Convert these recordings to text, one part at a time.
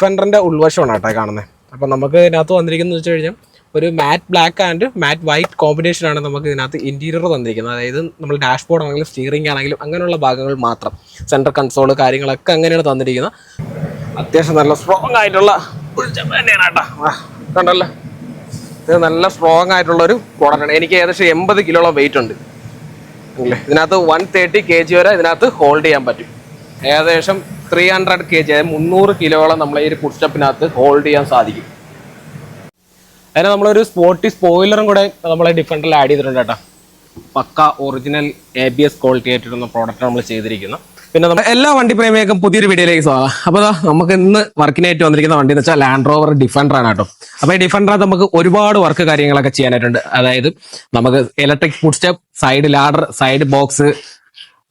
ഡിഫൻഡറിൻ്റെ ഉൾവശമാണ് കേട്ടോ കാണുന്നത്. അപ്പോൾ നമുക്ക് ഇതിനകത്ത് വന്നിരിക്കുന്നത് വെച്ച് കഴിഞ്ഞാൽ ഒരു matte black and matte white കോമ്പിനേഷനാണ് നമുക്ക് ഇതിനകത്ത് ഇൻറ്റീരിയർ തന്നിരിക്കുന്നത്. അതായത് നമ്മൾ ഡാഷ്ബോർഡ് ആണെങ്കിലും സ്റ്റിയറിംഗ് ആണെങ്കിലും അങ്ങനെയുള്ള ഭാഗങ്ങൾ മാത്രം, സെൻട്രൽ കൺസോൾ കാര്യങ്ങളൊക്കെ അങ്ങനെയാണ് തന്നിരിക്കുന്നത്. അത്യാവശ്യം നല്ല സ്ട്രോങ് ആയിട്ടുള്ള തന്നെയാണ് കേട്ടോ. കണ്ടല്ലോ, ഇത് നല്ല സ്ട്രോങ് ആയിട്ടുള്ളൊരു പ്രോഡക്റ്റാണ്. എനിക്ക് ഏകദേശം 80 കിലോളം വെയിറ്റ് ഉണ്ട് അല്ലേ. ഇതിനകത്ത് 130 kg വരെ ഇതിനകത്ത് ഹോൾഡ് ചെയ്യാൻ പറ്റും. ഏകദേശം 300 kg, അതായത് 300 കിലോളം നമ്മളെ ഈ ഒരു ഫുഡ് സ്റ്റെപ്പിനകത്ത് ഹോൾഡ് ചെയ്യാൻ സാധിക്കും. അതിന് നമ്മളൊരു സ്പോർട്ടി സ്പോയിലറും കൂടെ നമ്മളെ ഡിഫൻഡറിൽ ആഡ് ചെയ്തിട്ടുണ്ട് കേട്ടോ. പക്ക ഒറിജിനൽ ABS ക്വാളിറ്റി ആയിട്ടുള്ള പ്രോഡക്റ്റ് നമ്മൾ ചെയ്തിരിക്കുന്നത്. പിന്നെ നമ്മൾ എല്ലാ വണ്ടി പ്രേമികൾക്കും പുതിയൊരു വീഡിയോയിലേക്ക് സ്വാഗതം. അപ്പോൾ നമുക്ക് ഇന്ന് വർക്കിനായിട്ട് വന്നിരിക്കുന്ന വണ്ടി എന്ന് വെച്ചാൽ ലാൻഡ് റോവർ ഡിഫൻഡർ ആണ് കേട്ടോ. അപ്പോൾ ഈ ഡിഫൻഡറിനകത്ത് നമുക്ക് ഒരുപാട് വർക്ക് കാര്യങ്ങളൊക്കെ ചെയ്യാനായിട്ടുണ്ട്. അതായത് നമുക്ക് electric food step, side ladder, side box,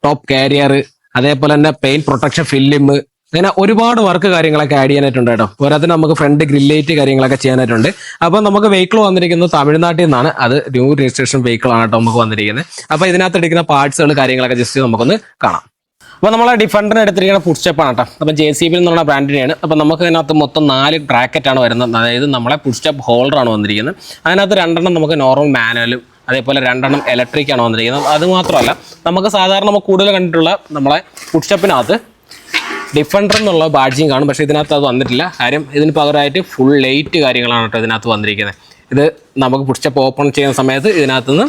top carrier, അതേപോലെ തന്നെ പെയിന്റ് പ്രൊട്ടക്ഷൻ ഫിലിം, അങ്ങനെ ഒരുപാട് വർക്ക് കാര്യങ്ങളൊക്കെ ആഡ് ചെയ്യാനായിട്ടുണ്ട് കേട്ടോ. പോരാത്തിന് നമുക്ക് ഫ്രണ്ട് ഗ്രില്ലേറ്റ് കാര്യങ്ങളൊക്കെ ചെയ്യാനായിട്ടുണ്ട്. അപ്പോൾ നമുക്ക് വെഹിക്കിൾ വന്നിരിക്കുന്നത് തമിഴ്നാട്ടിൽ നിന്നാണ്. അത് ന്യൂ രജിസ്ട്രേഷൻ വെഹിക്കിൾ ആണ് കേട്ടോ നമുക്ക് വന്നിരിക്കുന്നത്. അപ്പോൾ ഇതിനകത്ത് എടുക്കുന്ന പാർട്സുകൾ കാര്യങ്ങളൊക്കെ ജസ്റ്റ് നമുക്കൊന്ന് കാണാം. അപ്പോൾ നമ്മളെ ഡിഫൻഡറിന് എടുത്തിരിക്കുന്ന ഫുഡ് സ്റ്റെപ്പാണ് കേട്ടോ. അപ്പം JCB എന്നുള്ള ബ്രാൻഡിനെയാണ്. അപ്പം നമുക്ക് ഇതിനകത്ത് മൊത്തം 4 ബ്രാക്കറ്റാണ് വരുന്നത്. അതായത് നമ്മളെ ഫുഡ് സ്റ്റെപ്പ് ഹോൾഡറാണ് വന്നിരിക്കുന്നത്. അതിനകത്ത് 2 നമുക്ക് നോർമൽ മാനുവലും അതേപോലെ 2 ഇലക്ട്രിക്കാണ് വന്നിരിക്കുന്നത്. അതുമാത്രമല്ല, നമുക്ക് സാധാരണ നമുക്ക് കൂടുതൽ കണ്ടിട്ടുള്ള നമ്മളെ ഫുഡ് സ്റ്റെപ്പിനകത്ത് ഡിഫൻഡർ എന്നുള്ള ബാഡ്ജിങ് കാണും. പക്ഷേ ഇതിനകത്ത് അത് വന്നിട്ടില്ല. കാര്യം ഇതിന് പകരമായിട്ട് ഫുൾ ലൈറ്റ് കാര്യങ്ങളാണ് കേട്ടോ ഇതിനകത്ത് വന്നിരിക്കുന്നത്. ഇത് നമുക്ക് ഫുഡ് സ്റ്റെപ്പ് ഓപ്പൺ ചെയ്യുന്ന സമയത്ത് ഇതിനകത്തുനിന്ന്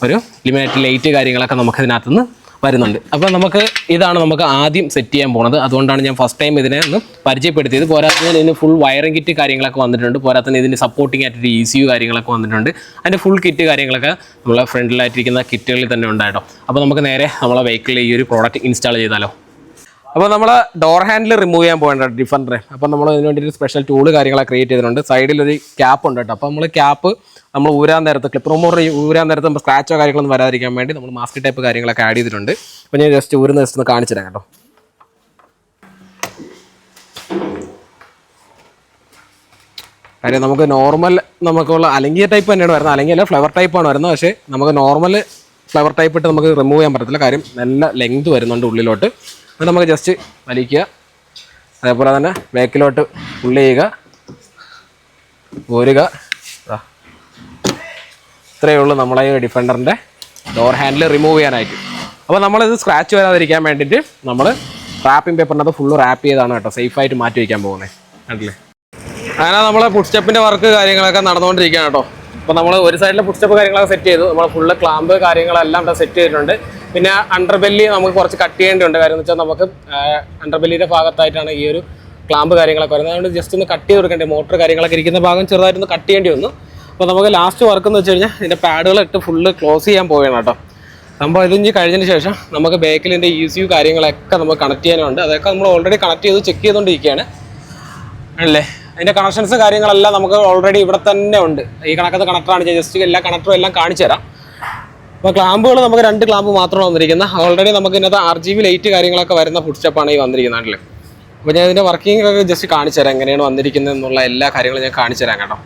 ഒരു ലിമിനേറ്റ് ലൈറ്റ് കാര്യങ്ങളൊക്കെ നമുക്ക് ഇതിനകത്തുനിന്ന് വരുന്നുണ്ട്. അപ്പോൾ നമുക്ക് ഇതാണ് നമുക്ക് ആദ്യം സെറ്റ് ചെയ്യാൻ പോകുന്നത്. അതുകൊണ്ടാണ് ഞാൻ ഫസ്റ്റ് ടൈം ഇതിനെ ഒന്ന് പരിചയപ്പെടുത്തിയത്. പോരാത്തതിന് ഇതിന് ഫുൾ വയറിംഗ് കിറ്റ് കാര്യങ്ങളൊക്കെ വന്നിട്ടുണ്ട്. പോരാത്തതിന് ഇതിന് സപ്പോർട്ടിംഗ് ആയിട്ടൊരു ECU കാര്യങ്ങളൊക്കെ വന്നിട്ടുണ്ട്. അതിൻ്റെ ഫുൾ കിറ്റ് കാര്യങ്ങളൊക്കെ നമ്മളെ ഫ്രണ്ടിലായിട്ടിരിക്കുന്ന കിറ്റുകളിൽ തന്നെ ഉണ്ടായിട്ടോ. അപ്പോൾ നമുക്ക് നേരെ നമ്മളെ വെഹിക്കിളിൽ ഈ ഒരു പ്രോഡക്റ്റ് ഇൻസ്റ്റാൾ ചെയ്താലോ. അപ്പോൾ നമ്മൾ ഡോർ ഹാൻഡിൽ റിമൂവ് ചെയ്യാൻ പോകേണ്ട ഡിഫൻഡർ. അപ്പോൾ നമ്മൾ ഇതിന് വേണ്ടി ഒരു സ്പെഷ്യൽ ടൂള് കാര്യങ്ങളൊക്കെ ക്രിയേറ്റ് ചെയ്തിട്ടുണ്ട്. സൈഡിലൊരു ക്യാപ്പ് ഉണ്ട് കേട്ടോ. അപ്പോൾ നമ്മൾ ക്യാപ്പ് നമ്മൾ ഊരാൻ നേരത്ത് ക്ലിപ്പ് റിമൂവർ ഊരാൻ നേരത്ത് നമ്മൾ സ്ക്രാച്ചോ കാര്യങ്ങളൊന്നും വരാതിരിക്കാൻ വേണ്ടി നമ്മൾ മാസ്ക് ടൈപ്പ് കാര്യങ്ങളൊക്കെ ആഡ് ചെയ്തിട്ടുണ്ട്. അപ്പോൾ ഞാൻ ജസ്റ്റ് ഊരുന്ന ജസ്റ്റ് ഒന്ന് കാണിച്ചു തരാം കേട്ടോ. കാര്യം നമുക്ക് നോർമൽ നമുക്കുള്ള അലങ്കിയ ടൈപ്പ് തന്നെയാണ് വരുന്നത്. അല്ലെങ്കിൽ ഫ്ലവർ ടൈപ്പാണ് വരുന്നത്. പക്ഷേ നമുക്ക് നോർമൽ ഫ്ലവർ ടൈപ്പ് ഇട്ട് നമുക്ക് റിമൂവ് ചെയ്യാൻ പറ്റത്തില്ല. കാര്യം നല്ല ലെങ്ത് വരുന്നുണ്ട് ഉള്ളിലോട്ട്. അത് നമുക്ക് ജസ്റ്റ് വലിക്കുക, അതേപോലെ തന്നെ ബാക്കിലോട്ട് പുള്ളി ചെയ്യുക, ഊരുക. ഇത്രയേ ഉള്ളൂ നമ്മളെ ഈ ഡിഫൻഡറിൻ്റെ ഡോർ ഹാൻഡിൽ റിമൂവ് ചെയ്യാനായിട്ട്. അപ്പോൾ നമ്മളിത് സ്ക്രാച്ച് വരാതിരിക്കാൻ വേണ്ടിയിട്ട് നമ്മൾ റാപ്പിംഗ് പേപ്പറിനകത്ത് ഫുള്ള് റാപ്പ് ചെയ്താണ് കേട്ടോ സേഫായിട്ട് മാറ്റി വയ്ക്കാൻ പോകുന്നത്. കണ്ടില്ലേ? അങ്ങനെ നമ്മളെ ഫുഡ് സ്റ്റെപ്പിൻ്റെ വർക്ക് കാര്യങ്ങളൊക്കെ നടന്നുകൊണ്ടിരിക്കുകയാണ് കേട്ടോ. അപ്പോൾ നമ്മൾ ഒരു സൈഡിലെ ഫുഡ് സ്റ്റെപ്പ് കാര്യങ്ങളൊക്കെ സെറ്റ് ചെയ്തു. നമ്മൾ ഫുള്ള് ക്ലാമ്പ് കാര്യങ്ങളെല്ലാം ഇവിടെ സെറ്റ് ചെയ്തിട്ടുണ്ട്. പിന്നെ അണ്ടർബെല്ലി നമുക്ക് കുറച്ച് കട്ട് ചെയ്യേണ്ടതുണ്ട്. കാര്യം എന്ന് വെച്ചാൽ നമുക്ക് അണ്ടർബെല്ലിയുടെ ഭാഗത്തായിട്ടാണ് ഈ ഒരു ക്ലാമ്പ് കാര്യങ്ങളൊക്കെ വരുന്നത്. അതുകൊണ്ട് ജസ്റ്റ് ഒന്ന് കട്ട് ചെയ്ത് കൊടുക്കേണ്ടി, മോട്ടർ കാര്യങ്ങളൊക്കെ ഇരിക്കുന്ന ഭാഗം ചെറുതായിട്ടൊന്ന് കട്ട് ചെയ്യേണ്ടി വന്നു. അപ്പോൾ നമുക്ക് ലാസ്റ്റ് വർക്ക് എന്ന് വെച്ച് കഴിഞ്ഞാൽ ഇതിൻ്റെ പാഡുകളിട്ട് ഫുള്ള് ക്ലോസ് ചെയ്യാൻ പോവുകയാണ് കേട്ടോ. സംഭവം ഇതിഞ്ഞ് കഴിഞ്ഞതിന് ശേഷം നമുക്ക് ബാക്കിലിൻ്റെ ECU കാര്യങ്ങളൊക്കെ നമുക്ക് കണക്ട് ചെയ്യാനുണ്ട്. അതൊക്കെ നമ്മൾ ഓൾറെഡി കണക്ട് ചെയ്ത് ചെക്ക് ചെയ്തുകൊണ്ടിരിക്കുകയാണ് അല്ലേ. അതിൻ്റെ കണക്ഷൻസ് കാര്യങ്ങളെല്ലാം നമുക്ക് ഓൾറെഡി ഇവിടെ തന്നെ ഉണ്ട്. ഈ കണക്കത്തെ കണക്ടറാണ്. ജസ്റ്റ് എല്ലാ കണക്ടറും എല്ലാം കാണിച്ചു തരാം. അപ്പോൾ ക്ലാമ്പുകൾ നമുക്ക് 2 ക്ലാമ്പ് മാത്രമാണ് വന്നിരിക്കുന്നത്. ഓൾറെഡി നമുക്ക് ഇതിനകത്ത് RGB ലൈറ്റ് കാര്യങ്ങളൊക്കെ വരുന്ന ഫുഡ് സ്റ്റെപ്പാണ് ഈ വന്നിരിക്കുന്നത് നാട്ടിൽ. അപ്പോൾ ഞാൻ ഇതിൻ്റെ വർക്കിംഗ് ഒക്കെ ജസ്റ്റ് കാണിച്ചു തരാം, എങ്ങനെയാണ് വന്നിരിക്കുന്നത് എന്നുള്ള എല്ലാ കാര്യങ്ങളും ഞാൻ കാണിച്ചു തരാം കേട്ടോ.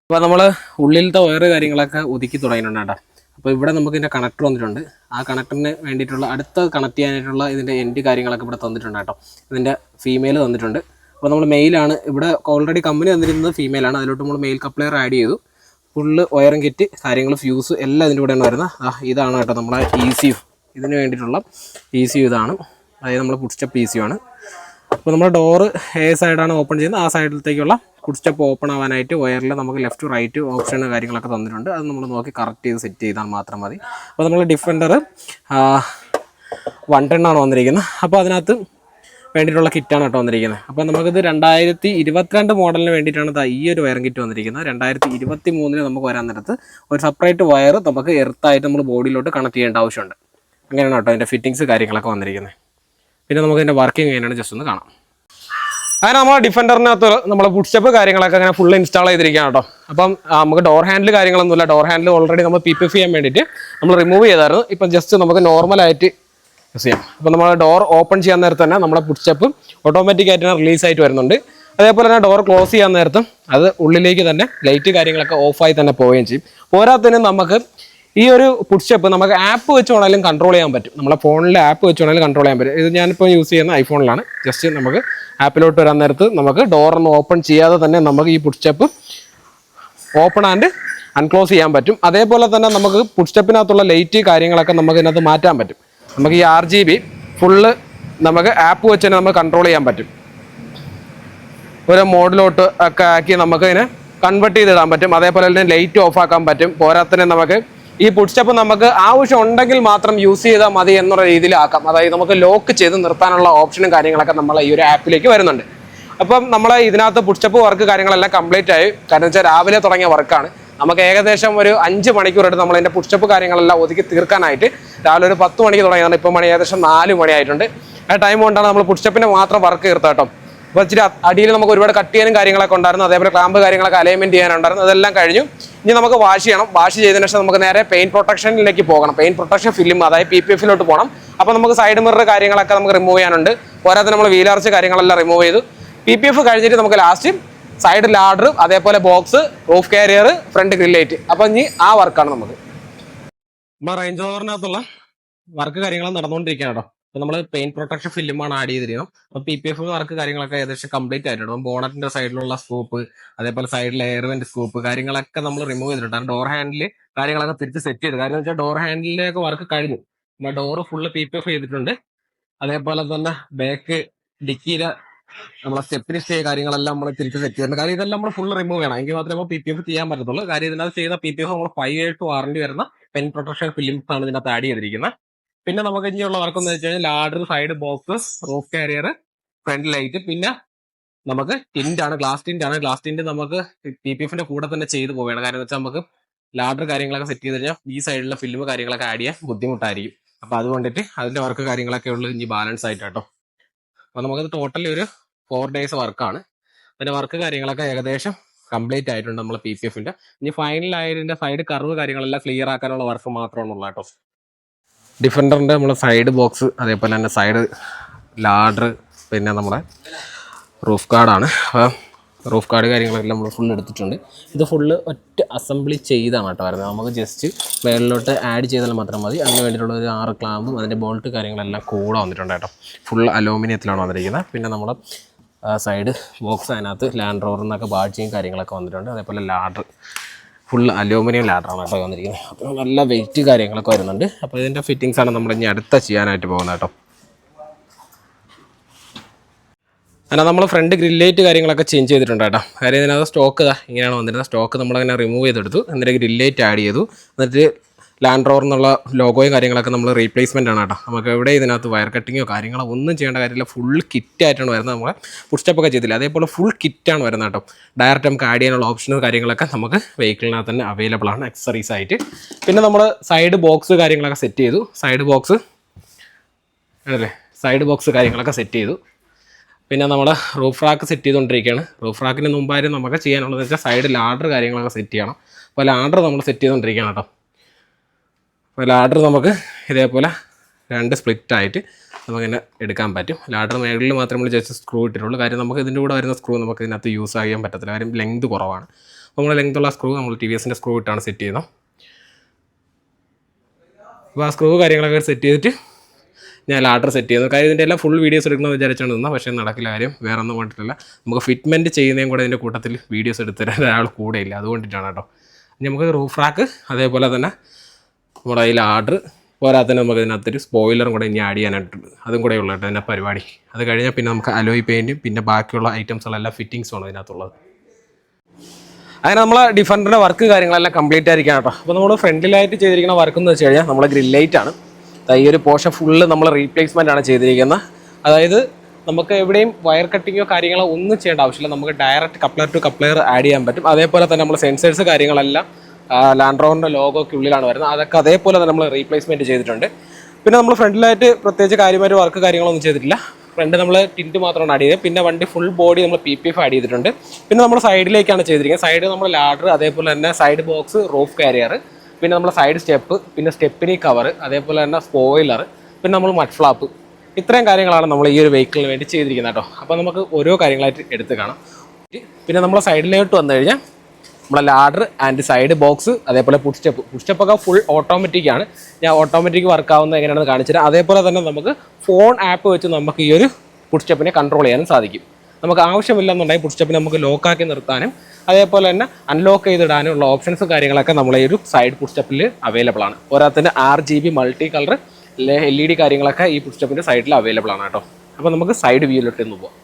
അപ്പോൾ നമ്മൾ ഉള്ളിലത്തെ വയറ് കാര്യങ്ങളൊക്കെ ഒതുക്കി തുടങ്ങിയിട്ടുണ്ട് കേട്ടോ. അപ്പോൾ ഇവിടെ നമുക്ക് ഇതിൻ്റെ കണക്ടർ വന്നിട്ടുണ്ട്. ആ കണക്ടറിന് വേണ്ടിയിട്ടുള്ള അടുത്ത കണക്ട് ചെയ്യാനായിട്ടുള്ള ഇതിൻ്റെ എൻഡ് കാര്യങ്ങളൊക്കെ ഇവിടെ തന്നിട്ടുണ്ട് കേട്ടോ. ഇതിൻ്റെ ഫീമെയിൽ തന്നിട്ടുണ്ട്. അപ്പോൾ നമ്മൾ മെയിലാണ്. ഇവിടെ ഓൾറെഡി കമ്പനി തന്നിരുന്നത് ഫീമെയിലാണ്. അതിലോട്ട് നമ്മൾ മെയിൽ കപ്ലെയർ ആഡ് ചെയ്തു. ഫുള്ള് വയറിംഗ് കിറ്റ് കാര്യങ്ങൾ ഫ്യൂസ് എല്ലാം ഇതിൻ്റെ കൂടെയാണ് വരുന്നത്. ഇതാണ് കേട്ടോ നമ്മളെ ECU. ഇതിന് വേണ്ടിയിട്ടുള്ള ECU ഇതാണ്. അതായത് നമ്മൾ ഫുഡ് സ്റ്റെപ്പ് ECU ആണ്. അപ്പോൾ നമ്മൾ ഡോറ് സൈഡാണ് ഓപ്പൺ ചെയ്യുന്നത്. ആ സൈഡിലത്തേക്കുള്ള ഫുഡ് സ്റ്റെപ്പ് ഓപ്പൺ ആവാനായിട്ട് വയറിൽ നമുക്ക് ലെഫ്റ്റ് റൈറ്റ് ഓപ്ഷൻ കാര്യങ്ങളൊക്കെ തന്നിട്ടുണ്ട്. അത് നമ്മൾ നോക്കി കറക്റ്റ് ചെയ്ത് സെറ്റ് ചെയ്താൽ മാത്രം മതി. അപ്പോൾ നമ്മൾ ഡിഫൻഡർ 110 ആണ് വന്നിരിക്കുന്നത്. അപ്പോൾ അതിനകത്ത് വേണ്ടിയിട്ടുള്ള കിറ്റാണ് കേട്ടോ വന്നിരിക്കുന്നത്. അപ്പോൾ നമുക്കിത് 2022 മോഡലിന് വേണ്ടിയിട്ടാണ് ഈ ഒരു വയറിംഗ് കിറ്റ് വന്നിരിക്കുന്നത്. 2023 നമുക്ക് വരാൻ നേരത്ത് ഒരു സെപ്പറേറ്റ് വയർ നമുക്ക് എർത്തായിട്ട് നമ്മൾ ബോഡിയിലോട്ട് കണക്ട് ചെയ്യേണ്ട ആവശ്യമുണ്ട്. അങ്ങനെയാണ് കേട്ടോ അതിൻ്റെ ഫിറ്റിങ്സ് കാര്യങ്ങളൊക്കെ വന്നിരിക്കുന്നത്. പിന്നെ നമുക്ക് ഇതിൻ്റെ വർക്കിംഗ് എങ്ങനെയാണ് ജസ്റ്റ് ഒന്ന് കാണാം. അങ്ങനെ നമ്മൾ ഡിഫൻഡറിനകത്ത് നമ്മൾ ഫുഡ് സ്റ്റെപ്പ് കാര്യങ്ങളൊക്കെ അങ്ങനെ ഫുൾ ഇൻസ്റ്റാൾ ചെയ്തിരിക്കുകയാണ് കേട്ടോ. അപ്പം നമുക്ക് ഡോർ ഹാൻഡിൽ കാര്യങ്ങളൊന്നുമില്ല. ഡോർ ഹാൻഡിൽ ഓൾറെഡി നമ്മൾ PPF ചെയ്യാൻ വേണ്ടിയിട്ട് നമ്മൾ റിമൂവ് ചെയ്തായിരുന്നു. ഇപ്പം ജസ്റ്റ് നമുക്ക് നോർമലായിട്ട് യൂസ് ചെയ്യാം. അപ്പോൾ നമ്മൾ ഡോർ ഓപ്പൺ ചെയ്യാൻ നേരത്ത് തന്നെ നമ്മുടെ ഫുഡ് സ്റ്റെപ്പ് ഓട്ടോമാറ്റിക് ആയിട്ട് തന്നെ റിലീസായിട്ട് വരുന്നുണ്ട്. അതേപോലെ തന്നെ ഡോർ ക്ലോസ് ചെയ്യാൻ നേരത്തും അത് ഉള്ളിലേക്ക് തന്നെ ലൈറ്റ് കാര്യങ്ങളൊക്കെ ഓഫായി തന്നെ പോവുകയും ചെയ്യും. പോരാത്തതിന് നമുക്ക് ഈ ഒരു പുഷ് സ്റ്റെപ്പ് നമുക്ക് ആപ്പ് വെച്ച് വേണമെങ്കിലും കൺട്രോൾ ചെയ്യാൻ പറ്റും. നമ്മളെ ഫോണിലെ ആപ്പ് വെച്ച് വേണമെങ്കിലും കൺട്രോൾ ചെയ്യാൻ പറ്റും. ഇത് ഞാനിപ്പോൾ യൂസ് ചെയ്യുന്ന ഐഫോണിലാണ്. ജസ്റ്റ് നമുക്ക് ആപ്പിലോട്ട് വരാൻ നേരത്ത് നമുക്ക് ഡോറൊന്ന് ഓപ്പൺ ചെയ്യാതെ തന്നെ നമുക്ക് ഈ push step open and UNCLOS ചെയ്യാൻ പറ്റും. അതേപോലെ തന്നെ നമുക്ക് പുഷ് സ്റ്റെപ്പിനകത്തുള്ള ലൈറ്റ് കാര്യങ്ങളൊക്കെ നമുക്ക് ഇതിനകത്ത് മാറ്റാൻ പറ്റും. നമുക്ക് ഈ RGB ഫുള്ള് നമുക്ക് ആപ്പ് വെച്ച് തന്നെ നമുക്ക് കൺട്രോൾ ചെയ്യാൻ പറ്റും. ഒരു മോഡിലോട്ട് ഒക്കെ ആക്കി നമുക്ക് ഇതിനെ കൺവേർട്ട് ചെയ്തിടാൻ പറ്റും. അതേപോലെ തന്നെ ലൈറ്റ് ഓഫ് ആക്കാൻ പറ്റും. പോരാത്തന്നെ നമുക്ക് ഈ പുഷ് സ്റ്റെപ്പ് നമുക്ക് ആവശ്യം ഉണ്ടെങ്കിൽ മാത്രം യൂസ് ചെയ്താൽ മതി എന്നുള്ള രീതിയിലാക്കാം. അതായത് നമുക്ക് ലോക്ക് ചെയ്ത് നിർത്താനുള്ള ഓപ്ഷനും കാര്യങ്ങളൊക്കെ നമ്മൾ ഈ ഒരു ആപ്പിലേക്ക് വരുന്നുണ്ട്. അപ്പം നമ്മൾ ഇതിനകത്ത് പുഷ് സ്റ്റെപ്പ് വർക്ക് കാര്യങ്ങളെല്ലാം കംപ്ലീറ്റ് ആയി. കാരണം വെച്ചാൽ രാവിലെ തുടങ്ങിയ വർക്കാണ്. നമുക്ക് ഏകദേശം ഒരു 5 മണിക്കൂർ എടുത്ത് നമ്മൾ ഇതിൻ്റെ പുഷ് സ്റ്റെപ്പ് കാര്യങ്ങളെല്ലാം ഒതുക്കി തീർക്കാനായിട്ട് രാവിലെ ഒരു 10 മണിക്ക് തുടങ്ങിയതാണ്. ഇപ്പം മണി ഏകദേശം 4 മണിയായിട്ടുണ്ട്. ആ ടൈം കൊണ്ടാണ് നമ്മൾ പുഷ് സ്റ്റെപ്പിൻ്റെ മാത്രം വർക്ക് തീർത്ത കേട്ടോ. അപ്പോൾ ഇച്ചിരി അടിയിൽ നമുക്ക് ഒരുപാട് കട്ട് ചെയ്യാനും കാര്യങ്ങളൊക്കെ ഉണ്ടായിരുന്നു. അതേപോലെ ക്ലാമ്പ് കാര്യങ്ങളൊക്കെ അലൈൻമെൻറ്റ് ചെയ്യാനുണ്ടായിരുന്നു. അതെല്ലാം കഴിഞ്ഞു. ഇനി നമുക്ക് വാഷ് ചെയ്യണം. വാഷ് ചെയ്തതിന് ശേഷം നമുക്ക് നേരെ പെയിൻറ്റ് പ്രൊട്ടക്ഷനിലേക്ക് പോകണം. പെയിൻറ്റ് പ്രൊട്ടക്ഷൻ ഫിലിം അതായത് PPF-ലോട്ട് പോകണം. അപ്പോൾ നമുക്ക് സൈഡ് മിറർ കാര്യങ്ങളൊക്കെ നമുക്ക് റിമൂവ് ചെയ്യാനുണ്ട്. പോരാതെ നമ്മൾ വീലാർച്ച് കാര്യങ്ങളെല്ലാം റിമൂവ് ചെയ്തു. PPF കഴിഞ്ഞിട്ട് നമുക്ക് ലാസ്റ്റ് സൈഡ് ലാഡർ, അതേപോലെ ബോക്സ്, റൂഫ് കാരിയർ, ഫ്രണ്ട് ഗ്രില്ലേറ്റ്. അപ്പോൾ ഇനി ആ വർക്കാണ് നമുക്ക്. നമ്മുടെ റേഞ്ച് ഓവറിനകത്തുള്ള വർക്ക് കാര്യങ്ങൾ നടന്നുകൊണ്ടിരിക്കുകയാണ് കേട്ടോ. അപ്പോൾ നമ്മൾ പെയിന്റ് പ്രൊട്ടക്ഷൻ ഫിലിമാണ് ആഡ് ചെയ്തിരിക്കുന്നത്. അപ്പോൾ PPF വർക്ക് കാര്യങ്ങളൊക്കെ ഏകദേശം കംപ്ലീറ്റ് ആയിട്ടുണ്ട്. ബോണറ്റിന്റെ സൈഡിലുള്ള സ്കൂപ്പ്, അതേപോലെ സൈഡിലെ എയർവെന്റ് സ്കൂപ്പ് കാര്യങ്ങളൊക്കെ നമ്മൾ റിമൂവ് ചെയ്തിട്ടുണ്ട്. ഡോർ ഹാൻഡിൽ കാര്യങ്ങളൊക്കെ തിരിച്ച് സെറ്റ് ചെയ്തു. കാരണം വെച്ചാൽ ഡോർ ഹാൻഡിലേക്ക് വർക്ക് കഴിഞ്ഞു. നമ്മൾ ഡോറ് ഫുള്ള് PPF ചെയ്തിട്ടുണ്ട്. അതേപോലെ തന്നെ ബാക്ക് ഡിക്കിയിലെ നമ്മളെ സ്റ്റെപ്പിന് സ്റ്റേ കാര്യങ്ങളെല്ലാം നമ്മൾ തിരിച്ച് സെറ്റ് ചെയ്യുന്നുണ്ട്. കാര്യം ഇതെല്ലാം നമ്മൾ ഫുൾ റിമൂവ് ചെയ്യണം. എങ്കിൽ മാത്രമേ PPF ചെയ്യാൻ പറ്റത്തുള്ളൂ. കാര്യം ഇതിനകത്ത് ചെയ്യുന്ന PPF നമ്മൾ 5 years വാറണ്ടി വരുന്ന പെൻ പ്രൊട്ടക്ഷൻ ഫിലിംസ് ആണ് ഇതിനകത്ത് ആഡ് ചെയ്തിരിക്കുന്നത്. പിന്നെ നമുക്ക് ഇനിയുള്ള വർക്ക് എന്ന് വെച്ച് കഴിഞ്ഞാൽ ladder, side box, roof carrier, front light, പിന്നെ നമുക്ക് ടിന്റ് ആണ്, ഗ്ലാസ് ടിന്റ് ആണ്. ഗ്ലാസ് ടിന്റ് നമുക്ക് PPF-ന്റെ കൂടെ തന്നെ ചെയ്തു പോവുകയാണ്. കാര്യം വെച്ചാൽ നമുക്ക് ലാഡർ കാര്യങ്ങളൊക്കെ സെറ്റ് ചെയ്ത് കഴിഞ്ഞാൽ ഈ സൈഡിലെ ഫിലിം കാര്യങ്ങളൊക്കെ ആഡ് ചെയ്യാൻ ബുദ്ധിമുട്ടായിരിക്കും. അപ്പൊ അതുകൊണ്ടിട്ട് അതിന്റെ വർക്ക് കാര്യങ്ങളൊക്കെ ഉള്ളു ഇനി ബാലൻസ് ആയിട്ട് കേട്ടോ. അപ്പൊ നമുക്ക് ടോട്ടലി ഒരു 4 days വർക്കാണ്. അതിന്റെ വർക്ക് കാര്യങ്ങളൊക്കെ ഏകദേശം കംപ്ലീറ്റ് ആയിട്ടുണ്ട് നമ്മൾ PPF-ന്റെ. ഇനി ഫൈനൽ ആയതിന്റെ സൈഡ് കർവ് കാര്യങ്ങളെല്ലാം ക്ലിയർ ആക്കാനുള്ള വർക്ക് മാത്രമാണുള്ള കേട്ടോ. ഡിഫൻഡറിന്റെ നമ്മളെ സൈഡ് ബോക്സ്, അതേപോലെ തന്നെ സൈഡ് ലാഡർ, പിന്നെ നമ്മുടെ റൂഫ് കാർഡാണ്. അപ്പോൾ റൂഫ് കാർഡ് കാര്യങ്ങളെല്ലാം നമ്മൾ ഫുൾ എടുത്തിട്ടുണ്ട്. ഇത് ഫുള്ള് ഒറ്റ അസംബ്ലി ചെയ്താണ് കേട്ടോ വരുന്നത്. നമുക്ക് ജസ്റ്റ് മേളിലോട്ട് ആഡ് ചെയ്താൽ മാത്രം മതി. അതിന് വേണ്ടിയിട്ടുള്ള ഒരു 6 ക്ലാമ്പും അതിൻ്റെ ബോൾട്ട് കാര്യങ്ങളെല്ലാം കൂടെ വന്നിട്ടുണ്ട് കേട്ടോ. ഫുൾ അലൂമിനിയത്തിലാണ് വന്നിരിക്കുന്നത്. പിന്നെ നമ്മൾ സൈഡ് ബോക്സ് അതിനകത്ത് ലാൻഡ് റോവറിൽ നിന്നൊക്കെ ബാഡ്ജിയും കാര്യങ്ങളൊക്കെ വന്നിട്ടുണ്ട്. അതേപോലെ ലാഡർ ഫുൾ അലൂമിനിയം ലാഡറാണ് കേട്ടോ വന്നിരിക്കുന്നത്. അപ്പോൾ നല്ല വെയിറ്റ് കാര്യങ്ങളൊക്കെ വരുന്നുണ്ട്. അപ്പോൾ ഇതിൻ്റെ ഫിറ്റിങ്സാണ് നമ്മൾ ഇനി അടുത്ത ചെയ്യാനായിട്ട് പോകുന്നത് കേട്ടോ. അങ്ങനെ നമ്മൾ ഫ്രണ്ട് ഗ്രില്ലേറ്റ് കാര്യങ്ങളൊക്കെ ചേഞ്ച് ചെയ്തിട്ടുണ്ട് കേട്ടോ. കാര്യം ഇതിനകത്ത് സ്റ്റോക്ക് ഇങ്ങനെയാണ് വന്നിരുന്നത്. സ്റ്റോക്ക് നമ്മളങ്ങനെ റിമൂവ് ചെയ്തെടുത്തു. എന്നിട്ട് ഗ്രില്ലേറ്റ് ആഡ് ചെയ്തു. എന്നിട്ട് ലാൻഡ് റോവർ എന്നുള്ള ലോഗോയും കാര്യങ്ങളൊക്കെ നമ്മൾ റീപ്ലേസ്മെൻ്റ് ആണ് കേട്ടോ. നമുക്ക് എവിടെ ഇതിനകത്ത് വയർ കട്ടിങ്ങോ കാര്യങ്ങളോ ഒന്നും ചെയ്യേണ്ട കാര്യമില്ല. ഫുൾ കിറ്റായിട്ടാണ് വരുന്നത്. നമ്മൾ പുഷ് സ്റ്റെപ്പൊക്കെ ചെയ്തില്ല, അതേപോലെ ഫുൾ കിറ്റാണ് വരുന്നത് കേട്ടോ. ഡയറക്റ്റ് നമുക്ക് ആഡ് ചെയ്യാനുള്ള ഓപ്ഷനും കാര്യങ്ങളൊക്കെ നമുക്ക് വെഹിക്കിളിനകത്ത് തന്നെ അവൈലബിൾ ആണ് അക്സറീസ് ആയിട്ട്. പിന്നെ നമ്മൾ സൈഡ് ബോക്സ് കാര്യങ്ങളൊക്കെ സെറ്റ് ചെയ്തു. സൈഡ് ബോക്സ് കാര്യങ്ങളൊക്കെ സെറ്റ് ചെയ്തു. പിന്നെ നമ്മൾ റൂഫ് റാക്ക് സെറ്റ് ചെയ്തുകൊണ്ടിരിക്കുകയാണ്. റൂഫ് റാക്കിന് മുമ്പായിരുന്നു നമുക്ക് ചെയ്യാനുള്ളതെന്ന് വെച്ചാൽ സൈഡ് ലാഡർ കാര്യങ്ങളൊക്കെ സെറ്റ് ചെയ്യണം. അപ്പോൾ ലാഡർ നമ്മൾ സെറ്റ് ചെയ്തുകൊണ്ടിരിക്കുകയാണ് കേട്ടോ. അപ്പോൾ ലാഡർ നമുക്ക് ഇതേപോലെ 2 സ്പ്ലിറ്റായിട്ട് നമുക്കിങ്ങനെ എടുക്കാൻ പറ്റും. ലാഡർ മേളിൽ മാത്രമേ നമ്മൾ ജസ്റ്റ് സ്ക്രൂ ഇട്ടിട്ടുള്ളൂ. കാര്യം നമുക്ക് ഇതിൻ്റെ കൂടെ വരുന്ന സ്ക്രൂ നമുക്ക് ഇതിനകത്ത് യൂസ് ചെയ്യാൻ പറ്റത്തില്ല. കാര്യം ലെങ്ത് കുറവാണ്. അപ്പോൾ നമ്മൾ ലെങ്ത്തുള്ള സ്ക്രൂ നമ്മൾ TVS-ൻ്റെ സ്ക്രൂ ഇട്ടാണ് സെറ്റ് ചെയ്യുന്നത്. അപ്പോൾ ആ സ്ക്രൂ കാര്യങ്ങളൊക്കെ സെറ്റ് ചെയ്തിട്ട് ഞാൻ ലാഡർ സെറ്റ് ചെയ്യുന്നു. കാര്യം ഇതിൻ്റെ എല്ലാം ഫുൾ വീഡിയോസ് എടുക്കണമെന്ന് വിചാരിച്ചുകൊണ്ട് നിന്നാൽ പക്ഷേ നടക്കില്ല. കാര്യം വേറെ ഒന്നും കൊണ്ടിട്ടില്ല. നമുക്ക് ഫിറ്റ്മെൻറ്റ് ചെയ്യുന്നതും കൂടെ ഇതിൻ്റെ കൂട്ടത്തിൽ വീഡിയോസ് എടുത്തരാൻ ഒരാൾ കൂടെ ഇല്ല. അതുകൊണ്ടിട്ടാണ് കേട്ടോ. നമുക്ക് റൂഫ് റാക്ക്, അതേപോലെ തന്നെ നമ്മുടെ ഈ ലാഡർ, പോരാതെ തന്നെ നമുക്ക് ഇതിനകത്തൊരു സ്പോയിലറും കൂടെ ഇനി ആഡ് ചെയ്യാനായിട്ടുണ്ട്. അതും കൂടെ ഉള്ളൂ കേട്ടോ എൻ്റെ പരിപാടി. അത് കഴിഞ്ഞാൽ പിന്നെ നമുക്ക് അലോയ് പെയിൻറ്റും പിന്നെ ബാക്കിയുള്ള ഐറ്റംസുകളെല്ലാം ഫിറ്റിങ്സുമാണ് ഇതിനകത്തുള്ളത്. അങ്ങനെ നമ്മൾ ഡിഫൻഡറിൻ്റെ വർക്ക് കാര്യങ്ങളെല്ലാം കംപ്ലീറ്റ് ആയിരിക്കണം കേട്ടോ. അപ്പോൾ നമ്മൾ ഫ്രണ്ടിലായിട്ട് ചെയ്തിരിക്കുന്ന വർക്ക് എന്ന് വെച്ച് കഴിഞ്ഞാൽ നമ്മൾ ഗ്രില്ലൈറ്റ് ആണ്. ഈ ഒരു പോർഷൻ ഫുള്ള് നമ്മൾ റീപ്ലേസ്മെൻ്റ് ആണ് ചെയ്തിരിക്കുന്നത്. അതായത് നമുക്ക് എവിടെയും വയർ കട്ടിങ്ങോ കാര്യങ്ങളോ ഒന്നും ചെയ്യേണ്ട ആവശ്യമില്ല. നമുക്ക് direct coupler to coupler add ചെയ്യാൻ പറ്റും. അതേപോലെ തന്നെ നമ്മൾ സെൻസേഴ്സ് കാര്യങ്ങളെല്ലാം ലാൻഡ് റോവറിൻ്റെ ലോഗോയ്ക്ക് ഉള്ളിലാണ് വരുന്നത്. അതൊക്കെ അതേപോലെ തന്നെ നമ്മൾ റീപ്ലേസ്മെൻറ്റ് ചെയ്തിട്ടുണ്ട്. പിന്നെ നമ്മൾ ഫ്രണ്ടിലായിട്ട് പ്രത്യേകിച്ച് കാര്യമായിട്ട് വർക്ക് കാര്യങ്ങളൊന്നും ചെയ്തിട്ടില്ല. ഫ്രണ്ട് നമ്മൾ ടിൻറ്റ് മാത്രമാണ് ആഡ് ചെയ്തത്. പിന്നെ വണ്ടി ഫുൾ ബോഡി നമ്മൾ PPF ആഡ് ചെയ്തിട്ടുണ്ട്. പിന്നെ നമ്മൾ സൈഡിലേക്കാണ് ചെയ്തിരിക്കുന്നത്. സൈഡ് നമ്മൾ ലാഡർ, അതേപോലെ തന്നെ സൈഡ് ബോക്സ്, റൂഫ് കാരിയർ, പിന്നെ നമ്മൾ സൈഡ് സ്റ്റെപ്പ്, പിന്നെ സ്റ്റെപ്പിനി കവർ, അതേപോലെ തന്നെ സ്പോയിലർ, പിന്നെ നമ്മൾ മഡ് ഫ്ലാപ്പ്. ഇത്രയും കാര്യങ്ങളാണ് നമ്മൾ ഈ ഒരു വെഹിക്കിളിന് വേണ്ടി ചെയ്തിരിക്കുന്നത് കേട്ടോ. അപ്പോൾ നമുക്ക് ഓരോ കാര്യങ്ങളായിട്ട് എടുത്ത് കാണാം. പിന്നെ നമ്മൾ സൈഡിലോട്ട് വന്നു കഴിഞ്ഞാൽ നമ്മുടെ ലാഡർ ആൻഡ് സൈഡ് ബോക്സ്, അതേപോലെ പുഷ് സ്റ്റെപ്പൊക്കെ ഫുൾ ഓട്ടോമാറ്റിക് ആണ്. ഞാൻ ഓട്ടോമാറ്റിക് വർക്ക് ആവുന്നത് എങ്ങനെയാണെന്ന് കാണിച്ചത്. അതേപോലെ തന്നെ നമുക്ക് ഫോൺ ആപ്പ് വെച്ച് നമുക്ക് ഈ ഒരു പുഷ് സ്റ്റെപ്പിനെ കൺട്രോൾ ചെയ്യാനും സാധിക്കും. നമുക്ക് ആവശ്യമില്ലെന്നുണ്ടെങ്കിൽ പുഷ് സ്റ്റെപ്പിനെ നമുക്ക് ലോക്കാക്കി നിർത്താനും അതേപോലെ തന്നെ അൺലോക്ക് ചെയ്തിടാനും ഉള്ള ഓപ്ഷൻസും കാര്യങ്ങളൊക്കെ നമ്മളെ ഈ ഒരു സൈഡ് പുഷ് സ്റ്റെപ്പിൽ അവൈലബിൾ ആണ്. പോരാത്തതിന് RGB മൾട്ടി കളർ LED കാര്യങ്ങളൊക്കെ ഈ പുഷ് സ്റ്റെപ്പിൻ്റെ സൈഡിൽ അവൈലബിൾ ആണ് കേട്ടോ. അപ്പോൾ നമുക്ക് സൈഡ് വ്യൂയിലോട്ട് ഒന്ന് പോകാം.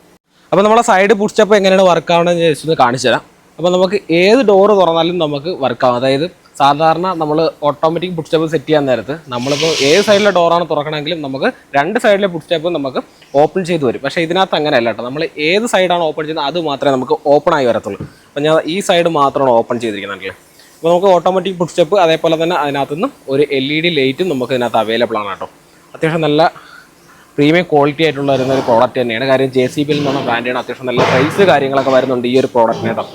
അപ്പോൾ നമ്മളെ സൈഡ് പുഷ് സ്റ്റെപ്പ് എങ്ങനെയാണ് വർക്ക് ആവണമെന്ന് ജസ്റ്റ് ഒന്ന് കാണിച്ചു തരാം. അപ്പോൾ നമുക്ക് ഏത് ഡോറ് തുറന്നാലും നമുക്ക് വർക്കാവും. അതായത് സാധാരണ നമ്മൾ ഓട്ടോമാറ്റിക് പുഷ് സ്റ്റെപ്പ് സെറ്റ് ചെയ്യാൻ നേരത്ത് നമ്മളിപ്പോൾ ഏത് സൈഡിലെ ഡോറാണ് തുറക്കണമെങ്കിലും നമുക്ക് രണ്ട് സൈഡിലെ പുഷ് സ്റ്റെപ്പ് നമുക്ക് ഓപ്പൺ ചെയ്ത് വരും. പക്ഷേ ഇതിനകത്ത് അങ്ങനെയല്ല കേട്ടോ. നമ്മൾ ഏത് സൈഡാണ് ഓപ്പൺ ചെയ്യുന്നത് അത് മാത്രമേ നമുക്ക് ഓപ്പൺ ആയി വരത്തുള്ളൂ. അപ്പോൾ ഞാൻ ഈ സൈഡ് മാത്രമാണ് ഓപ്പൺ ചെയ്തിരിക്കുന്നത്. അപ്പോൾ നമുക്ക് ഓട്ടോമാറ്റിക് പുഷ് സ്റ്റെപ്പ് അതേപോലെ തന്നെ അതിനകത്ത് നിന്നും ഒരു LED ലൈറ്റും നമുക്ക് ഇതിനകത്ത് അവൈലബിൾ ആണ് കേട്ടോ. അത്യാവശ്യം നല്ല പ്രീമിയം ക്വാളിറ്റി ആയിട്ടുള്ള വരുന്ന ഒരു പ്രോഡക്റ്റ് തന്നെയാണ്. കാര്യം JCB എന്നുള്ള ബ്രാൻഡാണ്. അത്യാവശ്യം നല്ല പ്രൈസ് കാര്യങ്ങളൊക്കെ വരുന്നുണ്ട് ഈ ഒരു പ്രോഡക്റ്റിന് കേട്ടോ.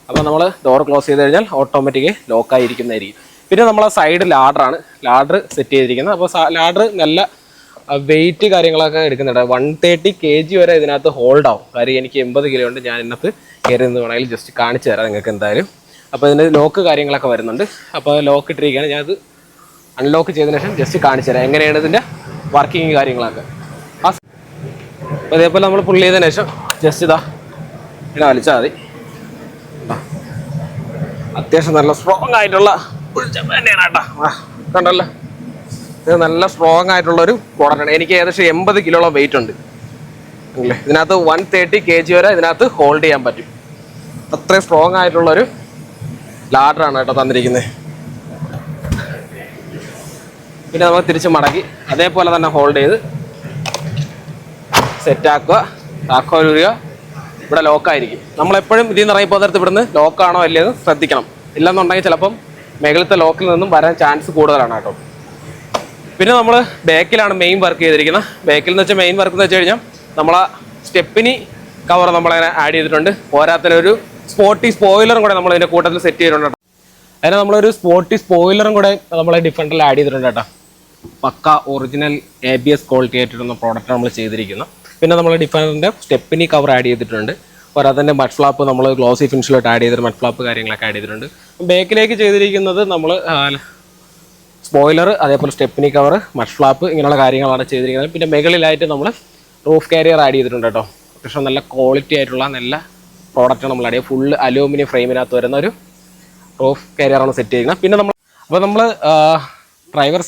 അപ്പോൾ നമ്മൾ ഡോർ ക്ലോസ് ചെയ്ത് കഴിഞ്ഞാൽ ഓട്ടോമാറ്റിക് ലോക്കായിരിക്കുന്നതായിരിക്കും. പിന്നെ നമ്മളെ സൈഡ് ലാഡറാണ്, ലാഡർ സെറ്റ് ചെയ്തിരിക്കുന്നത്. അപ്പോൾ ലാഡർ നല്ല വെയിറ്റ് കാര്യങ്ങളൊക്കെ എടുക്കുന്നുണ്ട്. 130 kg വരെ ഇതിനകത്ത് ഹോൾഡ് ആവും. കാര്യം എനിക്ക് 80 കിലോ ഉണ്ട്. ഞാൻ ഇതിനകത്ത് കയറി നിന്ന് വേണമെങ്കിൽ ജസ്റ്റ് കാണിച്ചു തരാം നിങ്ങൾക്ക് എന്തായാലും. അപ്പോൾ ഇതിന് ലോക്ക് കാര്യങ്ങളൊക്കെ വരുന്നുണ്ട്. അപ്പോൾ ലോക്ക് ഇട്ടിരിക്കുകയാണ്. ഞാനത് അൺലോക്ക് ചെയ്തതിന് ശേഷം ജസ്റ്റ് കാണിച്ചു തരാം എങ്ങനെയാണ് ഇതിൻ്റെ വർക്കിങ് കാര്യങ്ങളൊക്കെ. അപ്പോൾ ഇതേപോലെ നമ്മൾ പുള്ളി ചെയ്തതിന് ശേഷം ജസ്റ്റ് ഇങ്ങനെ വലിച്ചാൽ മതി. അത്യാവശ്യം നല്ല സ്ട്രോങ് ആയിട്ടുള്ള തന്നെയാണ് കേട്ടോ. കണ്ടല്ലോ, ഇത് നല്ല സ്ട്രോങ് ആയിട്ടുള്ളൊരു പ്രോഡക്റ്റാണ്. എനിക്ക് ഏകദേശം 80 കിലോളം വെയിറ്റ് ഉണ്ട് അല്ലേ. ഇതിനകത്ത് 130 kg വരെ ഇതിനകത്ത് ഹോൾഡ് ചെയ്യാൻ പറ്റും. അത്രയും സ്ട്രോങ് ആയിട്ടുള്ളൊരു ലാഡറാണ് കേട്ടോ തന്നിരിക്കുന്നത്. പിന്നെ നമ്മൾ തിരിച്ച് മടക്കി അതേപോലെ തന്നെ ഹോൾഡ് ചെയ്ത് സെറ്റാക്കുക, താക്കോലുക. ഇവിടെ ലോക്കായിരിക്കും. നമ്മളെപ്പോഴും ഇതിൽ നിന്ന് ഇറങ്ങി പോകുന്നിടത്ത് ഇവിടുന്ന് ലോക്കാണോ അല്ലേന്ന് ശ്രദ്ധിക്കണം. ഇല്ലെന്നുണ്ടെങ്കിൽ ചിലപ്പം മേഖലത്തെ ലോക്കിൽ നിന്നും വരാൻ ചാൻസ് കൂടുതലാണ് കേട്ടോ. പിന്നെ നമ്മൾ ബാക്കിലാണ് മെയിൻ വർക്ക് ചെയ്തിരിക്കുന്നത്. ബാക്കിൽ എന്ന് വെച്ചാൽ മെയിൻ വർക്ക് എന്ന് വെച്ച് കഴിഞ്ഞാൽ നമ്മളെ സ്റ്റെപ്പിനി കവർ നമ്മളങ്ങനെ ആഡ് ചെയ്തിട്ടുണ്ട്. പോരാത്തതിനൊരു സ്പോർട്ടി സ്പോയിലറും കൂടെ നമ്മൾ ഇതിൻ്റെ കൂട്ടത്തിൽ സെറ്റ് ചെയ്തിട്ടുണ്ട് കേട്ടോ. അതിന് നമ്മളൊരു സ്പോർട്ടി സ്പോയിലറും കൂടെ നമ്മളെ ഡിഫറൻറ്റിൽ ആഡ് ചെയ്തിട്ടുണ്ട് കേട്ടോ. പക്ക ഒറിജിനൽ ABS ക്വാളിറ്റി ആയിട്ടുള്ള പ്രോഡക്റ്റ് നമ്മൾ ചെയ്തിരിക്കുന്നത്. പിന്നെ നമ്മൾ ഡിഫറൻറ്റിൻ്റെ സ്റ്റെപ്പിനി കവർ ആഡ് ചെയ്തിട്ടുണ്ട്. പോരാത്തതിൻ്റെ മഡ് ഫ്ലാപ്പ് നമ്മൾ ഗ്ലോസി ഫിനിഷിലോട്ട് ആഡ് ചെയ്തിട്ട് മഡ് ഫ്ലാപ്പ് കാര്യങ്ങളൊക്കെ ആഡ് ചെയ്തിട്ടുണ്ട്. ബാക്കിലേക്ക് ചെയ്തിരിക്കുന്നത് നമ്മൾ സ്പോയിലർ, അതേപോലെ സ്റ്റെപ്പിനി കവർ, മഡ് ഫ്ലാപ്പ് ഇങ്ങനെയുള്ള കാര്യങ്ങളാണ് ചെയ്തിരിക്കുന്നത്. പിന്നെ മുകളിലായിട്ട് നമ്മൾ റൂഫ് കാരിയർ ആഡ് ചെയ്തിട്ടുണ്ട് കേട്ടോ. പക്ഷേ നല്ല ക്വാളിറ്റി ആയിട്ടുള്ള നല്ല പ്രോഡക്റ്റാണ് നമ്മൾ ആഡ് ചെയ്യുക. ഫുള്ള് അലൂമിനിയം ഫ്രെയിമിനകത്ത് വരുന്ന ഒരു റൂഫ് കാരിയറാണ് സെറ്റ് ചെയ്യുന്നത്. പിന്നെ നമ്മൾ ഡ്രൈവർ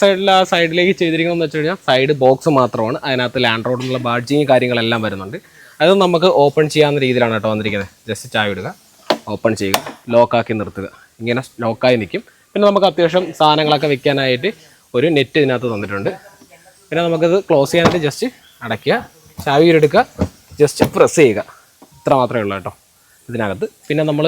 സൈഡിലേക്ക് ചെയ്തിരിക്കുന്നതെന്ന് വെച്ച് കഴിഞ്ഞാൽ സൈഡ് ബോക്സ് മാത്രമാണ്. അതിനകത്ത് ലാൻഡ് റോഡിലുള്ള ബാഡ്ജിങ് കാര്യങ്ങളെല്ലാം വരുന്നുണ്ട്. അത് നമുക്ക് ഓപ്പൺ ചെയ്യാവുന്ന രീതിയിലാണ് കേട്ടോ വന്നിരിക്കുന്നത്. ജസ്റ്റ് ചായ ഇടുക, ഓപ്പൺ ചെയ്യുക, ലോക്കാക്കി നിർത്തുക. ഇങ്ങനെ ലോക്കായി നിൽക്കും. പിന്നെ നമുക്ക് അത്യാവശ്യം സാധനങ്ങളൊക്കെ വെക്കാനായിട്ട് ഒരു നെറ്റ് ഇതിനകത്ത് തന്നിട്ടുണ്ട്. പിന്നെ നമുക്കത് ക്ലോസ് ചെയ്യാനായിട്ട് ജസ്റ്റ് അടയ്ക്കുക, ചാവി എടുക്കുക, ജസ്റ്റ് പ്രസ് ചെയ്യുക. ഇത്ര മാത്രമേ ഉള്ളൂ കേട്ടോ ഇതിനകത്ത്. പിന്നെ നമ്മൾ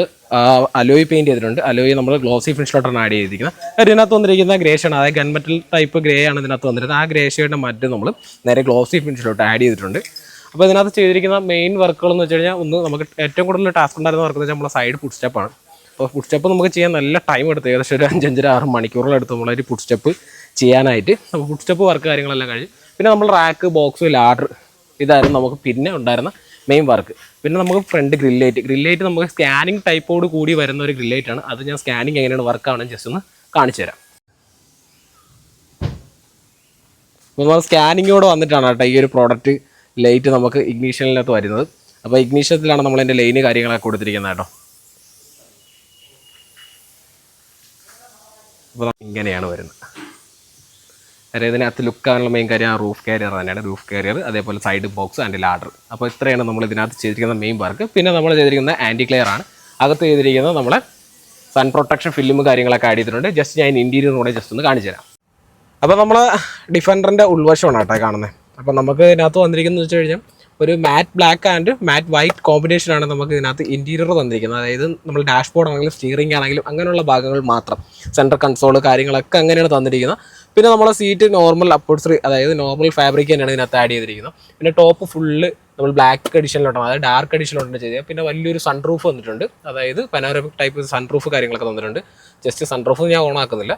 അലോയ് പെയിൻറ്റ് ചെയ്തിട്ടുണ്ട്. അലോയ് നമ്മൾ ഗ്ലോസി ഫിനിഷിലോട്ടാണ് ആഡ് ചെയ്തിരിക്കുന്നത്. ഇതിനകത്ത് വന്നിരിക്കുന്ന ഗ്രേ ഷാണ്, അതായത് ഗൺമെറ്റൽ ടൈപ്പ് ഗ്രേ ആണ് ഇതിനകത്ത് വന്നിരുന്നത്. ആ ഗ്രേ ഷെയ്ഡിൻ്റെ മറ്റ് നമ്മൾ നേരെ ഗ്ലോസി ഫിനിഷിലോട്ട് ആഡ് ചെയ്തിട്ടുണ്ട്. അപ്പോൾ ഇതിനകത്ത് ചെയ്തിരിക്കുന്ന മെയിൻ വർക്കുകൾ എന്ന് വെച്ച് കഴിഞ്ഞാൽ ഒന്ന് നമുക്ക് ഏറ്റവും കൂടുതൽ ടാസ്ക് ഉണ്ടായിരുന്ന വർക്ക് എന്ന് വെച്ചാൽ നമ്മളെ സൈഡ് പുട്ട് സ്റ്റെപ്പാണ്. അപ്പോൾ പുട്ട് സ്റ്റെപ്പ് നമുക്ക് ചെയ്യാൻ നല്ല ടൈം എടുത്ത് ഏകദേശം ഒരു 5-6 മണിക്കൂറിലെടുത്ത് നമ്മളൊരു പുട്ട് സ്റ്റെപ്പ് ചെയ്യാനായിട്ട്. അപ്പോൾ പുട്ട് സ്റ്റെപ്പ് വർക്ക് കാര്യങ്ങളെല്ലാം കഴിഞ്ഞ് പിന്നെ നമ്മൾ റാക്ക്, ബോക്സ്, ലാഡർ ഇതായിരുന്നു നമുക്ക് പിന്നെ ഉണ്ടായിരുന്ന മെയിൻ വർക്ക്. പിന്നെ നമുക്ക് ഫ്രണ്ട് ഗ്രില്ലേറ്റ് നമുക്ക് സ്കാനിങ് ടൈപ്പോട് കൂടി വരുന്ന ഒരു ഗ്രില്ലേറ്റാണ്. അത് ഞാൻ സ്കാനിങ് എങ്ങനെയാണ് വർക്ക് ആവണമെന്ന് ജസ്റ്റ് ഒന്ന് കാണിച്ചു തരാം. അപ്പോൾ നമ്മൾ സ്കാനിങ്ങോട് വന്നിട്ടാണ് കേട്ടോ ഈ ഒരു പ്രോഡക്റ്റ് ലൈറ്റ് നമുക്ക് ഇഗ്നീഷനിനകത്ത് വരുന്നത്. അപ്പോൾ ഇഗ്നീഷനിലാണ് നമ്മൾ അതിൻ്റെ ലൈന് കാര്യങ്ങളൊക്കെ കൊടുത്തിരിക്കുന്നത് കേട്ടോ. അപ്പോൾ ഇങ്ങനെയാണ് വരുന്നത്. അതായത് ഇതിനകത്ത് ലുക്കാനുള്ള മെയിൻ കാര്യം ആ റൂഫ് കാരിയർ തന്നെയാണ്. റൂഫ് കാരിയർ, അതേപോലെ സൈഡ് ബോക്സ് ആൻഡ് ലാഡർ. അപ്പോൾ ഇത്രയാണ് നമ്മൾ ഇതിനകത്ത് ചെയ്തിരിക്കുന്ന മെയിൻ വർക്ക്. പിന്നെ നമ്മൾ ചെയ്തിരിക്കുന്ന ആൻറ്റി ക്ലെയർ ആണ്. അകത്ത് ചെയ്തിരിക്കുന്നത് നമ്മളെ സൺ പ്രൊട്ടക്ഷൻ ഫിലിം കാര്യങ്ങളൊക്കെ ആഡ് ചെയ്തിട്ടുണ്ട്. ജസ്റ്റ് ഞാൻ ഇൻറ്റീരിയർ കൂടെ ജസ്റ്റ് ഒന്ന് കാണിച്ചു തരാം. അപ്പോൾ നമ്മൾ ഡിഫൻഡറിൻ്റെ ഉൾവശമാണ് കേട്ടോ കാണുന്നത്. അപ്പോൾ നമുക്ക് ഇതിനകത്ത് വന്നിരിക്കുന്നത് വെച്ച് കഴിഞ്ഞാൽ ഒരു matte black and matte white കോമ്പിനേഷനാണ് നമുക്ക് ഇതിനകത്ത് ഇൻറ്റീരിയർ തന്നിരിക്കുന്നത്. അതായത് നമ്മൾ ഡാഷ്ബോർഡ് ആണെങ്കിലും സ്റ്റിയറിംഗ് ആണെങ്കിലും അങ്ങനെയുള്ള ഭാഗങ്ങൾ മാത്രം, സെൻട്രൽ കൺസോൾ കാര്യങ്ങളൊക്കെ അങ്ങനെയാണ് തന്നിരിക്കുന്നത്. പിന്നെ നമ്മളെ സീറ്റ് നോർമൽ അപ്പോൾസറി, അതായത് നോർമൽ ഫാബ്രിക് തന്നെയാണ് ഇതിനകത്ത് ആഡ് ചെയ്തിരിക്കുന്നത്. പിന്നെ ടോപ്പ് ഫുള്ള് നമ്മൾ ബ്ലാക്ക് എഡിഷനിലോട്ടാണ്, അതായത് ഡാർക്ക് എഡിഷനിലോട്ടാണ് ചെയ്തത്. പിന്നെ വലിയൊരു സൺറൂഫ് വന്നിട്ടുണ്ട്, അതായത് പനോരമിക് ടൈപ്പ് സൺറൂഫ് കാര്യങ്ങളൊക്കെ തന്നിട്ടുണ്ട്. ജസ്റ്റ് സൺറൂഫ് ഞാൻ ഓൺ ആക്കുന്നില്ല,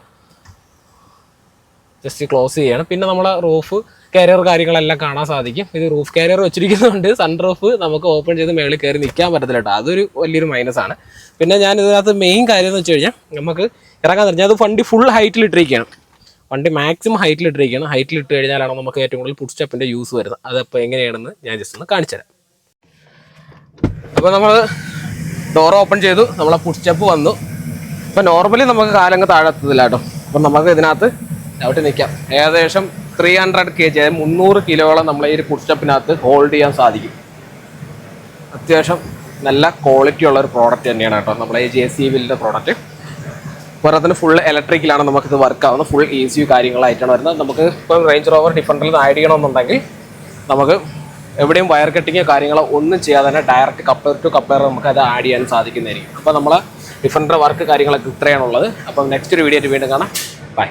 ജസ്റ്റ് ക്ലോസ് ചെയ്യണം. പിന്നെ നമ്മളെ റൂഫ് കാരിയർ കാര്യങ്ങളെല്ലാം കാണാൻ സാധിക്കും. ഇത് റൂഫ് കാരിയർ വെച്ചിരിക്കുന്നതുകൊണ്ട് സൺ റൂഫ് നമുക്ക് ഓപ്പൺ ചെയ്ത് മേളിൽ കയറി നിൽക്കാൻ പറ്റത്തില്ല കേട്ടോ. അതൊരു വലിയൊരു മൈനസാണ്. പിന്നെ ഞാൻ ഇതിനകത്ത് മെയിൻ കാര്യം എന്ന് വെച്ച് കഴിഞ്ഞാൽ നമുക്ക് ഇറങ്ങാൻ പറഞ്ഞാൽ അത് വണ്ടി ഫുൾ ഹൈറ്റിൽ ഇട്ടിരിക്കുകയാണ്. വണ്ടി മാക്സിമം ഹൈറ്റിൽ ഇട്ടിരിക്കുകയാണ്. ഹൈറ്റിൽ ഇട്ട് കഴിഞ്ഞാലാണ് നമുക്ക് ഏറ്റവും കൂടുതൽ ഫുഡ് സ്റ്റെപ്പിൻ്റെ യൂസ് വരുന്നത്. അതപ്പോൾ എങ്ങനെയാണെന്ന് ഞാൻ ജസ്റ്റ് ഒന്ന് കാണിച്ചു തരാം. അപ്പോൾ നമ്മൾ ഡോർ ഓപ്പൺ ചെയ്തു, നമ്മളെ ഫുഡ് സ്റ്റെപ്പ് വന്നു. അപ്പോൾ നോർമലി നമുക്ക് കാലങ്ങ് താഴെത്തത്തില്ല കേട്ടോ. അപ്പം നമുക്ക് ഇതിനകത്ത് ചവിട്ടി നിൽക്കാം. ഏകദേശം 300 kg, അതായത് 300 കിലോയോളം നമ്മളെ ഈ ഒരു ഫുഡ് സ്റ്റെപ്പിനകത്ത് ഹോൾഡ് ചെയ്യാൻ സാധിക്കും. അത്യാവശ്യം നല്ല ക്വാളിറ്റി ഉള്ള ഒരു പ്രോഡക്റ്റ് തന്നെയാണ് കേട്ടോ നമ്മളെ ഈ JCBയുടെ പ്രോഡക്റ്റ്. പോരാത്തിന് ഫുൾ ഇലക്ട്രിക്കലാണ് നമുക്കിത് വർക്ക് ആവുന്നത്. ഫുൾ ECU കാര്യങ്ങളായിട്ടാണ് വരുന്നത്. നമുക്ക് ഇപ്പോൾ റേഞ്ച് റോവർ ഡിഫൻഡറിൽ ആഡ് ചെയ്യണമെന്നുണ്ടെങ്കിൽ നമുക്ക് എവിടെയും വയർ കട്ടിങ്ങോ കാര്യങ്ങളോ ഒന്നും ചെയ്യാതെ തന്നെ ഡയറക്റ്റ് കപ്ലർ ടു കപ്ലർ നമുക്ക് അത് ആഡ് ചെയ്യാൻ സാധിക്കുന്നതായിരിക്കും. അപ്പോൾ നമ്മളെ ഡിഫൻഡർ വർക്ക് കാര്യങ്ങളൊക്കെ ഇത്രയാണുള്ളത്. അപ്പം നെക്സ്റ്റ് ഒരു വീഡിയോ ആയിട്ട് വീണ്ടും കാണാം. ബൈ.